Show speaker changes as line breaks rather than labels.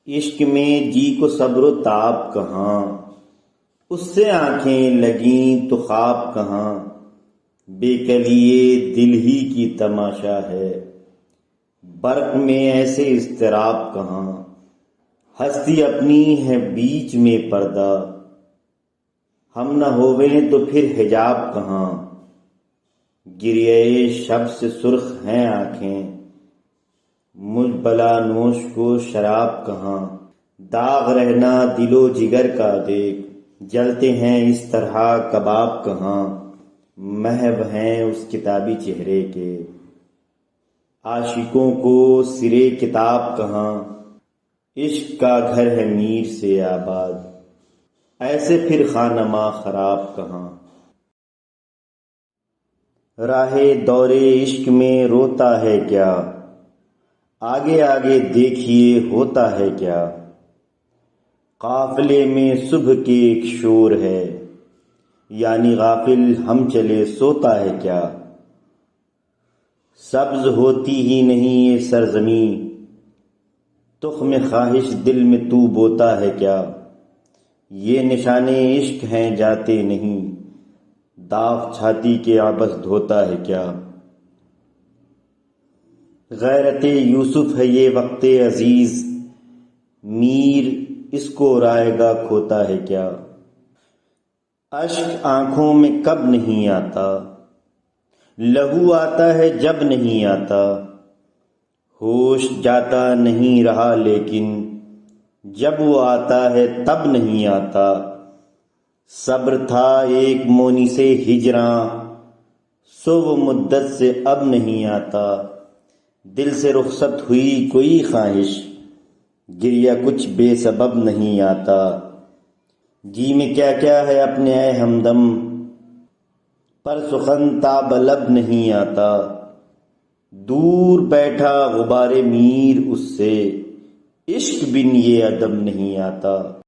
عشق میں جی کو صبر و تاب کہاں، اس سے آنکھیں لگیں تو خواب کہاں، بے کلیے دل ہی کی تماشا ہے، برق میں ایسے اضطراب کہاں، ہستی اپنی ہے بیچ میں پردہ، ہم نہ ہوویں تو پھر حجاب کہاں، گریہ شب سے سرخ ہیں آنکھیں، مجھ بلا نوش کو شراب کہاں، داغ رہنا دل و جگر کا دیکھ، جلتے ہیں اس طرح کباب کہاں، محو ہیں اس کتابی چہرے کے، عاشقوں کو سرے کتاب کہاں، عشق کا گھر ہے میر سے آباد، ایسے پھر خانما خراب کہاں۔ راہ دور عشق میں روتا ہے کیا، آگے آگے دیکھیے ہوتا ہے کیا، قافلے میں صبح کے ایک شور ہے، یعنی غافل ہم چلے سوتا ہے کیا، سبز ہوتی ہی نہیں یہ سرزمین، تخم خواہش دل میں تو بوتا ہے کیا، یہ نشانے عشق ہیں جاتے نہیں، داغ چھاتی کے عبث دھوتا ہے کیا، غیرت یوسف ہے یہ وقت عزیز، میر اس کو رائے گا کھوتا ہے کیا، اشک آنکھوں میں کب نہیں آتا، لہو آتا ہے جب نہیں آتا، ہوش جاتا نہیں رہا لیکن جب وہ آتا ہے تب نہیں آتا، صبر تھا ایک مونی سے ہجراں، سو وہ مدت سے اب نہیں آتا، دل سے رخصت ہوئی کوئی خواہش، گریہ کچھ بے سبب نہیں آتا، جی میں کیا کیا ہے اپنے اے ہمدم، پر سخن تاب لب نہیں آتا، دور بیٹھا غبار میر اس سے، عشق بن یہ ادب نہیں آتا۔